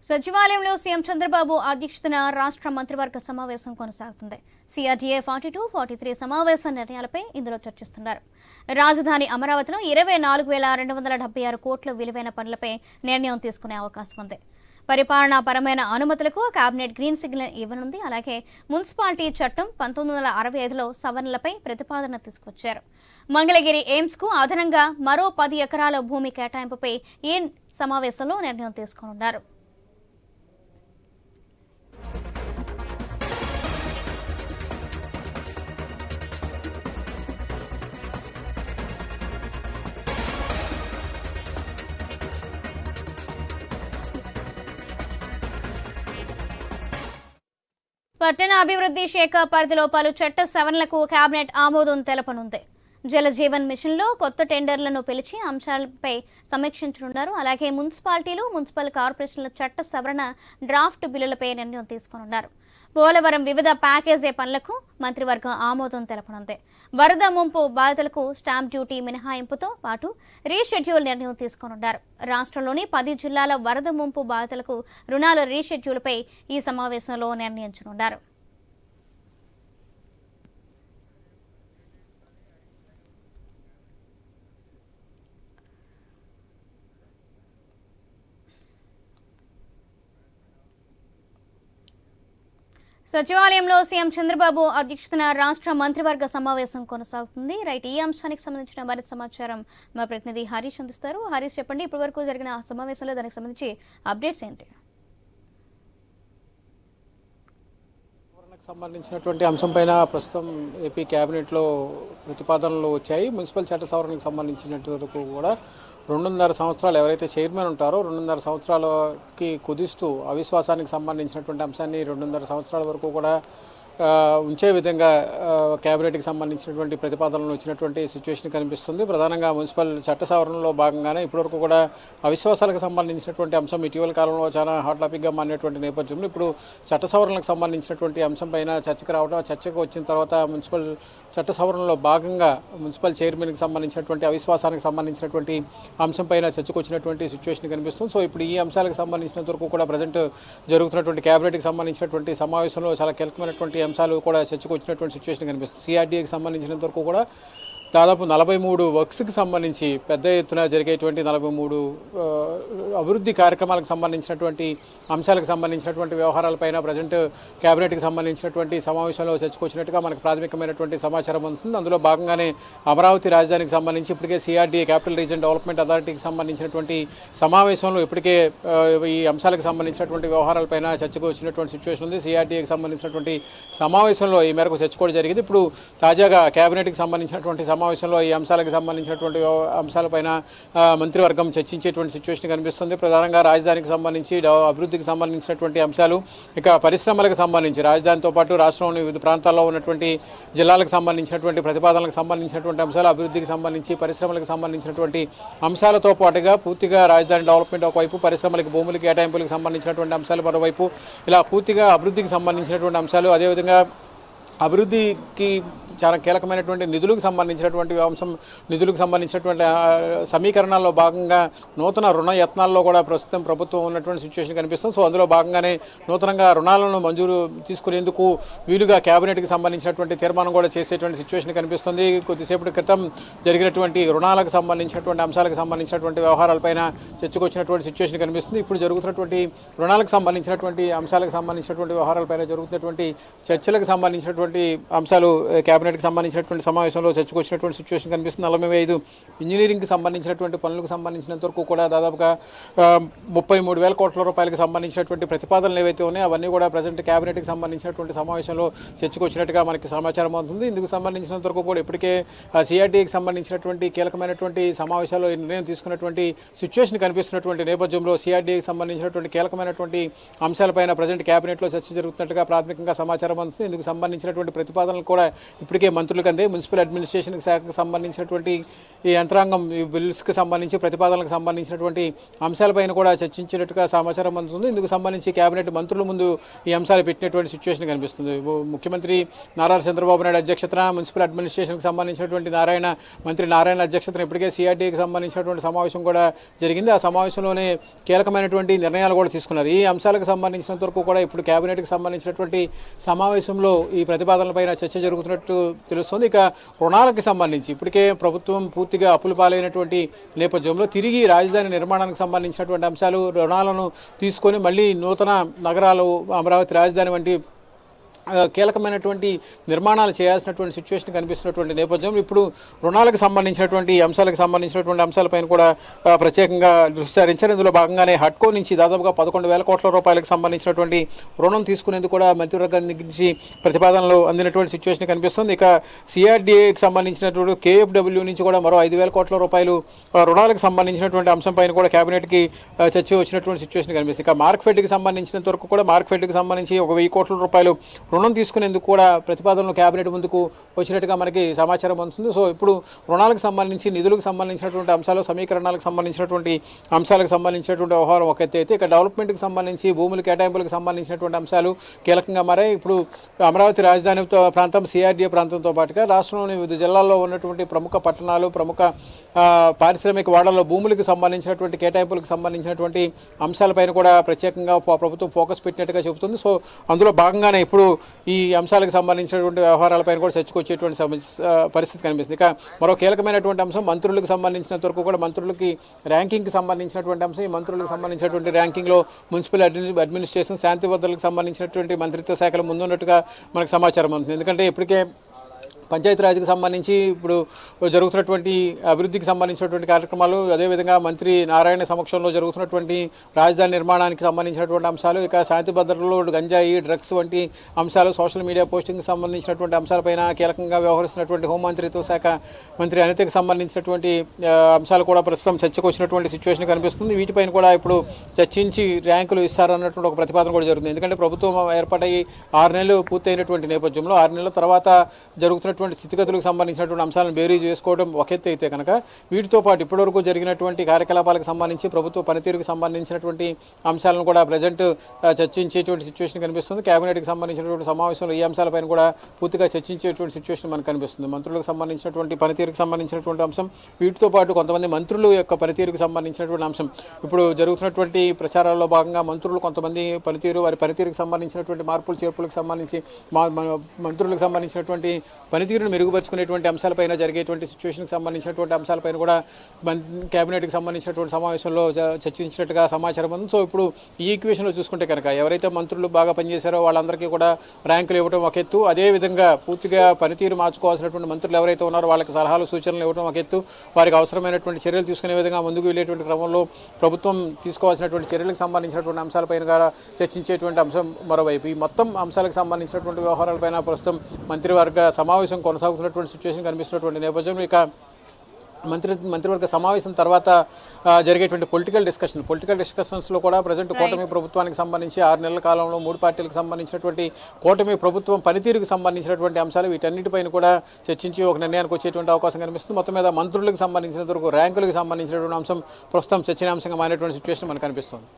సచివాలయంలో సీఎం చంద్రబాబు అధ్యక్షతన రాష్ట్ర మంత్రివర్గ సమావేశం కొనసాగుతుంది. CRDA 42, 43 సమావేశ నిర్ణయాలపై ఇందులో చర్చిస్తున్నారు. రాజధాని అమరావతిలో 24,276 కోట్ల విలువైన పనులపై నిర్ణయం తీసుకునే అవకాశం ఉంది. పరిపాలనా పరమైన అనుమతులకు కేబినెట్ గ్రీన్ సిగ్నల్ ఇవ్వనుంది. అలాగే మున్సిపాలిటీ చట్టం 1965లో సవరణలపై ప్రతిపాదన తీసుకొచ్చారు. మంగళగిరి ఎయిమ్స్ కు అదనంగా మరో 10 ఎకరాల భూమి కేటాయింపుపై ఈ సమావేశంలో నిర్ణయం తీసుకోనున్నారు. పట్టణ అభివృద్ధి శాఖ పరిధిలో పలు చట్ట సవరణలకు కేబినెట్ ఆమోదం తెలపనుంది. జలజీవన్ మిషన్లో కొత్త టెండర్లను పిలిచి అంశాలపై సమీక్షించనున్నారు. అలాగే మున్సిపాలిటీలు, మున్సిపల్ కార్పొరేషన్ల చట్ట సవరణ డ్రాఫ్ట్ బిల్లులపై నిర్ణయం తీసుకోనున్నారు. పోలవరం వివిధ ప్యాకేజీ పనులకు మంత్రివర్గం ఆమోదం తెలపనుంది. వరద ముంపు బాధితులకు స్టాంప్ డ్యూటీ మినహాయింపుతో పాటు రీషెడ్యూల్ నిర్ణయం తీసుకోనున్నారు. రాష్ట్రంలోని 10 జిల్లాల వరద ముంపు బాధితులకు రుణాల రీషెడ్యూల్పై ఈ సమావేశంలో నిర్ణయించనున్నారు. సచివాలయంలో సీఎం చంద్రబాబు అధ్యక్షతన రాష్ట్ర మంత్రివర్గ సమావేశం కొనసాగుతుంది. ఈ అంశానికి సంబంధించిన మరింత సమాచారం మా ప్రతినిధి హరీష్ అందిస్తారు. హరీష్, చెప్పండి, ఇప్పటివరకు జరిగిన సమావేశంలో దానికి సంబంధించి అప్డేట్స్ ఏంటి? సంబంధించినటువంటి అంశంపైన ప్రస్తుతం ఏపీ కేబినెట్లో ప్రతిపాదనలు వచ్చాయి. మున్సిపల్ చట్ట సవరణకు సంబంధించినంత వరకు కూడా 2.5 సంవత్సరాలు ఎవరైతే చైర్మన్ ఉంటారో 2.5 సంవత్సరాలకి కుదిస్తూ అవిశ్వాసానికి సంబంధించినటువంటి అంశాన్ని 2.5 సంవత్సరాల వరకు కూడా ఉంచే విధంగా కేబినెట్కి సంబంధించినటువంటి ప్రతిపాదనలు వచ్చినటువంటి సిచ్యువేషన్ కనిపిస్తుంది. ప్రధానంగా మున్సిపల్ చట్ట సవరణలో భాగంగానే ఇప్పటివరకు కూడా అవిశ్వాసాలకు సంబంధించినటువంటి అంశం ఇటీవల కాలంలో చాలా హాట్ టాపిక్గా మారినటువంటి నేపథ్యంలో ఇప్పుడు చట్ట సవరణలకు సంబంధించినటువంటి అంశం పైన చర్చకు రావడం, చర్చకు వచ్చిన తర్వాత మున్సిపల్ చట్ట సవరణలో భాగంగా మున్సిపల్ చైర్మన్కి సంబంధించినటువంటి అవిశ్వాసానికి సంబంధించినటువంటి అంశం పైన చర్చకు వచ్చినటువంటి సిచ్యువేషన్ కనిపిస్తుంది. సో ఇప్పుడు ఈ అంశాలకు సంబంధించినంత వరకు కూడా ప్రజెంట్ జరుగుతున్నటువంటి కేబినెట్కి సంబంధించినటువంటి సమావేశంలో చాలా కీలకమైనటువంటి అంశాలు కూడా చర్చకు వచ్చినటువంటి సిచ్యువేషన్ కనిపిస్తుంది. CRDAకి సంబంధించినంత వరకు కూడా దాదాపు 43 వర్క్స్కి సంబంధించి పెద్ద ఎత్తున జరిగేటువంటి 43 అభివృద్ధి కార్యక్రమాలకు సంబంధించినటువంటి అంశాలకు సంబంధించినటువంటి వ్యవహారాలపైన ప్రజెంట్ కేబినెట్కి సంబంధించినటువంటి సమావేశంలో చర్చకొచ్చినట్టుగా మనకు ప్రాథమికమైనటువంటి సమాచారం ఉంటుంది. అందులో భాగంగానే అమరావతి రాజధానికి సంబంధించి ఇప్పటికే CRDA క్యాపిటల్ రీజన్ డెవలప్మెంట్ అథారిటీకి సంబంధించినటువంటి సమావేశంలో ఇప్పటికే ఈ అంశాలకు సంబంధించినటువంటి వ్యవహారాలపైన చర్చకు వచ్చినటువంటి సిచ్యువేషన్ ఉంది. CRDAకి సంబంధించినటువంటి సమావేశంలో ఈ మేరకు చర్చ జరిగింది. ఇప్పుడు తాజాగా కేబినెట్కి సంబంధించినటువంటి సమావేశంలో ఈ అంశాలకు సంబంధించినటువంటి అంశాలపైన మంత్రివర్గం చర్చించేటువంటి సిచ్యువేషన్ కనిపిస్తుంది. ప్రధానంగా రాజధానికి సంబంధించి అభివృద్ధికి సంబంధించినటువంటి అంశాలు, ఇక పరిశ్రమలకు సంబంధించి రాజధానితో పాటు రాష్ట్రంలోని వివిధ ప్రాంతాల్లో ఉన్నటువంటి జిల్లాలకు సంబంధించినటువంటి ప్రతిపాదనలకు సంబంధించినటువంటి అంశాలు, అభివృద్ధికి సంబంధించి పరిశ్రమలకు సంబంధించినటువంటి అంశాలతో పాటుగా పూర్తిగా రాజధాని డెవలప్మెంట్ ఒకవైపు, పరిశ్రమలకు భూముల కేటాయింపులకు సంబంధించినటువంటి అంశాలు మరోవైపు, ఇలా పూర్తిగా అభివృద్ధికి సంబంధించినటువంటి అంశాలు, అదేవిధంగా అభివృద్ధికి చాలా కీలకమైనటువంటి నిధులకు సంబంధించినటువంటి అంశం, నిధులకు సంబంధించినటువంటి సమీకరణాల్లో భాగంగా నూతన రుణ యత్నాల్లో కూడా ప్రస్తుతం ప్రభుత్వం ఉన్నటువంటి సిచ్యువేషన్ కనిపిస్తుంది. సో అందులో భాగంగానే నూతనంగా రుణాలను మంజూరు తీసుకునేందుకు వీలుగా కేబినెట్కి సంబంధించినటువంటి తీర్మానం కూడా చేసేటువంటి సిచ్యువేషన్ కనిపిస్తుంది. కొద్దిసేపటి క్రితం జరిగినటువంటి రుణాలకు సంబంధించినటువంటి అంశాలకు సంబంధించినటువంటి వ్యవహారాలపైన చర్చకు వచ్చినటువంటి సిచ్యువేషన్ కనిపిస్తుంది. ఇప్పుడు జరుగుతున్నటువంటి రుణాలకు సంబంధించినటువంటి అంశాలకు సంబంధించినటువంటి వ్యవహారాలపైన జరుగుతున్నటువంటి చర్చలకు సంబంధించినటువంటి అంశాలు కేబినెట్కి సంబంధించినటువంటి సమావేశంలో చర్చకు వచ్చినటువంటి సిచ్యువేషన్ కనిపిస్తుంది. 45 ఇంజనీరింగ్కి సంబంధించినటువంటి పనులకు సంబంధించినంత వరకు కూడా దాదాపుగా 33,000 కోట్ల రూపాయలకు సంబంధించినటువంటి ప్రతిపాదనలు ఏవైతే ఉన్నాయో అవన్నీ కూడా ప్రజెంట్ కేబినెట్కి సంబంధించినటువంటి సమావేశంలో చర్చకు వచ్చినట్టుగా మనకి సమాచారం అవుతుంది. ఇందుకు సంబంధించినంత వరకు కూడా ఇప్పటికే CRDAకి సంబంధించినటువంటి కీలకమైనటువంటి సమావేశాల్లో నిర్ణయం తీసుకున్నటువంటి సిచ్యువేషన్ కనిపిస్తున్నటువంటి నేపథ్యంలో CRDAకి సంబంధించినటువంటి కీలకమైనటువంటి అంశాలపైన ప్రజెంట్ కేబినెట్లో చర్చ జరుగుతున్నట్టుగా ప్రాథమికంగా సమాచారం అవుతుంది. ఇందుకు సంబంధించినటువంటి ప్రతిపాదనలు కూడా ఇప్పటికే ఇప్పటికే మంత్రులకు అందే మున్సిపల్ అడ్మినిస్ట్రేషన్ శాఖకు సంబంధించినటువంటి ఈ యంత్రాంగం ఈ బిల్స్కి సంబంధించి ప్రతిపాదనలకు సంబంధించినటువంటి అంశాలపైన కూడా చర్చించినట్టుగా సమాచారం అందుతుంది. ఇందుకు సంబంధించి కేబినెట్ మంత్రుల ముందు ఈ అంశాలు పెట్టినటువంటి సిచ్యువేషన్ కనిపిస్తుంది. ముఖ్యమంత్రి నారా చంద్రబాబు నాయుడు అధ్యక్షతన మున్సిపల్ అడ్మినిస్ట్రేషన్కి సంబంధించినటువంటి మంత్రి నారాయణ అధ్యక్షతన ఇప్పటికే సిఆర్డీకి సంబంధించినటువంటి సమావేశం కూడా జరిగింది. ఆ సమావేశంలోనే కీలకమైనటువంటి నిర్ణయాలు కూడా తీసుకున్నారు. ఈ అంశాలకు సంబంధించినంత వరకు కూడా ఇప్పుడు కేబినెట్కి సంబంధించినటువంటి సమావేశంలో ఈ ప్రతిపాదనలపైన చర్చ జరుగుతున్నట్టు తెలుస్తుంది. ఇక రుణాలకు సంబంధించి ఇప్పటికే ప్రభుత్వం పూర్తిగా అప్పుల పాలైనటువంటి నేపథ్యంలో తిరిగి రాజధాని నిర్మాణానికి సంబంధించినటువంటి అంశాలు రుణాలను తీసుకొని మళ్ళీ నూతన నగరాలు అమరావతి రాజధాని వంటి కీలకమైనటువంటి నిర్మాణాలు చేయాల్సినటువంటి సిచ్యువేషన్ కనిపిస్తున్నటువంటి నేపథ్యంలో ఇప్పుడు రుణాలకు సంబంధించినటువంటి అంశాలకు సంబంధించినటువంటి అంశాలపైన కూడా ప్రత్యేకంగా దృష్టి సారించారు. ఇందులో భాగంగానే హడ్కో నుంచి దాదాపుగా 11,000 కోట్ల రూపాయలకు సంబంధించినటువంటి రుణం తీసుకునేందుకు కూడా మంత్రివర్గం నుంచి ప్రతిపాదనలు అందినటువంటి సిచ్యువేషన్ కనిపిస్తుంది. ఇక సిఆర్డీఏకి సంబంధించినటువంటి కేఎఫ్డబ్ల్యూ నుంచి కూడా మరో 5,000 కోట్ల రూపాయలు రుణాలకు సంబంధించినటువంటి అంశంపైన కూడా కేబినెట్కి చర్చ వచ్చినటువంటి సిచ్యువేషన్ కనిపిస్తుంది. ఇక మార్క్ఫెడ్కి సంబంధించినంత వరకు కూడా మార్క్ఫెడ్కి సంబంధించి 1,000 కోట్ల రూపాయలు రుణం తీసుకునేందుకు కూడా ప్రతిపాదనలు కేబినెట్ ముందుకు వచ్చినట్టుగా మనకి సమాచారం అందుతుంది. సో ఇప్పుడు రుణాలకు సంబంధించి నిధులకు సంబంధించినటువంటి అంశాలు సమీకరణాలకు సంబంధించినటువంటి అంశాలకు సంబంధించినటువంటి వ్యవహారం ఒక ఎత్తు అయితే, ఇక డెవలప్మెంట్కి సంబంధించి భూముల కేటాయింపులకు సంబంధించినటువంటి అంశాలు కీలకంగా మారాయి. ఇప్పుడు అమరావతి రాజధాని ప్రాంతం సిఆర్డీఏ ప్రాంతంతో పాటుగా రాష్ట్రంలోని వివిధ జిల్లాల్లో ఉన్నటువంటి ప్రముఖ పట్టణాలు ప్రముఖ పారిశ్రామిక వాడల్లో భూములకు సంబంధించినటువంటి కేటాయింపులకు సంబంధించినటువంటి అంశాలపైన కూడా ప్రత్యేకంగా ప్రభుత్వం ఫోకస్ పెట్టినట్టుగా చెబుతుంది. సో అందులో భాగంగానే ఇప్పుడు ఈ అంశాలకు సంబంధించినటువంటి వ్యవహారాలపైన కూడా చర్చకొచ్చేటువంటి పరిస్థితి కనిపిస్తుంది. ఇక మరో కీలకమైనటువంటి అంశం మంత్రులకు సంబంధించినంత వరకు కూడా మంత్రులకి ర్యాంకింగ్కి సంబంధించినటువంటి అంశం. ఈ మంత్రులకు సంబంధించినటువంటి ర్యాంకింగ్లో మున్సిపల్ అడ్మినిస్ట్రేషన్ శాంతి భద్రతలకు సంబంధించినటువంటి మంత్రిత్వ శాఖలు ముందున్నట్టుగా మనకు సమాచారం ఉంటుంది. ఎందుకంటే ఇప్పటికే పంచాయతీరాజ్కి సంబంధించి ఇప్పుడు జరుగుతున్నటువంటి అభివృద్ధికి సంబంధించినటువంటి కార్యక్రమాలు, అదేవిధంగా మంత్రి నారాయణ సమక్షంలో జరుగుతున్నటువంటి రాజధాని నిర్మాణానికి సంబంధించినటువంటి అంశాలు, ఇక శాంతి భద్రతలో గంజాయి డ్రగ్స్ వంటి అంశాలు, సోషల్ మీడియా పోస్టింగ్కి సంబంధించినటువంటి అంశాలపైన కీలకంగా వ్యవహరిస్తున్నటువంటి హోంమంత్రిత్వ శాఖ మంత్రి అనితకి సంబంధించినటువంటి అంశాలు కూడా ప్రస్తుతం చర్చకు వచ్చినటువంటి సిచ్యువేషన్ కనిపిస్తుంది. వీటిపైన కూడా ఇప్పుడు చర్చించి ర్యాంకులు ఇస్తారన్నటువంటి ఒక ప్రతిపాదన కూడా జరుగుతుంది. ఎందుకంటే ప్రభుత్వం ఏర్పాటై 6 నెలలు పూర్తయినటువంటి నేపథ్యంలో 6 నెలల తర్వాత జరుగుతున్న స్థితిగతులకు సంబంధించినటువంటి అంశాలను బేరీజ్ చేసుకోవడం ఒక ఎత్తు అయితే కనుక, వీటితో పాటు ఇప్పటివరకు జరిగినటువంటి కార్యకలాపాలకు సంబంధించి ప్రభుత్వ పనితీరుకు సంబంధించినటువంటి అంశాలను కూడా ప్రజెంట్ చర్చించేటువంటి సిచ్యువేషన్ కనిపిస్తుంది. కేబినెట్కి సంబంధించినటువంటి సమావేశంలో ఈ అంశాలపైన కూడా పూర్తిగా చర్చించేటువంటి సిచ్యువేషన్ మనకు కనిపిస్తుంది. మంత్రులకు సంబంధించినటువంటి పనితీరుకు సంబంధించినటువంటి అంశం, వీటితో పాటు కొంతమంది మంత్రుల యొక్క పనితీరుకు సంబంధించినటువంటి అంశం. ఇప్పుడు జరుగుతున్నటువంటి ప్రచారాల్లో భాగంగా మంత్రులు కొంతమంది పనితీరు, వారి పనితీరుకు సంబంధించినటువంటి మార్పులు చేర్పులకు సంబంధించి మంత్రులకు సంబంధించినటువంటి పనితీరును మెరుగుపరుచుకునేటువంటి అంశాలపైన జరిగేటువంటి సిచ్యువేషన్కి సంబంధించినటువంటి అంశాలపైన కూడా కేబినెట్కి సంబంధించినటువంటి సమావేశంలో చర్చించినట్టుగా సమాచారం ఉంది. సో ఇప్పుడు ఈ ఈక్వేషన్లో చూసుకుంటే కనుక ఎవరైతే మంత్రులు బాగా పనిచేశారో వాళ్ళందరికీ కూడా ర్యాంకులు ఇవ్వడం ఒక ఎత్తు, అదేవిధంగా పూర్తిగా పనితీరు మార్చుకోవాల్సినటువంటి మంత్రులు ఎవరైతే ఉన్నారో వాళ్ళకి సలహాలు సూచనలు ఇవ్వడం ఒక ఎత్తు, వారికి అవసరమైనటువంటి చర్యలు తీసుకునే విధంగా ముందుకు వెళ్ళేటువంటి క్రమంలో ప్రభుత్వం తీసుకోవాల్సినటువంటి చర్యలకు సంబంధించినటువంటి అంశాలపైన కూడా చర్చించేటువంటి అంశం మరోవైపు. ఈ మొత్తం అంశాలకు సంబంధించినటువంటి వ్యవహారాలపైన ప్రస్తుతం మంత్రివర్గ సమావేశం కొనసాగుతున్నటువంటి సిచ్యువేషన్ కనిపిస్తున్నటువంటి నేపథ్యంలో ఇక మంత్రివర్గ సమావేశం తర్వాత జరిగేటువంటి పొలిటికల్ డిస్కషన్స్లో కూడా ప్రజెంట్ కూటమి ప్రభుత్వానికి సంబంధించి 6 నెలల కాలంలో 3 పార్టీలకు సంబంధించినటువంటి కూటమి ప్రభుత్వం పనితీరుకు సంబంధించినటువంటి అంశాలు, వీటన్నిటిపైన కూడా చర్చించి ఒక నిర్ణయానికి వచ్చేటువంటి అవకాశం కనిపిస్తుంది. మొత్తం మీద మంత్రులకు సంబంధించినంత వరకు ర్యాంకులకు సంబంధించినటువంటి అంశం ప్రస్తుతం చర్చనీయాంశంగా మారినటువంటి సిచ్యువేషన్ మనకు కనిపిస్తుంది.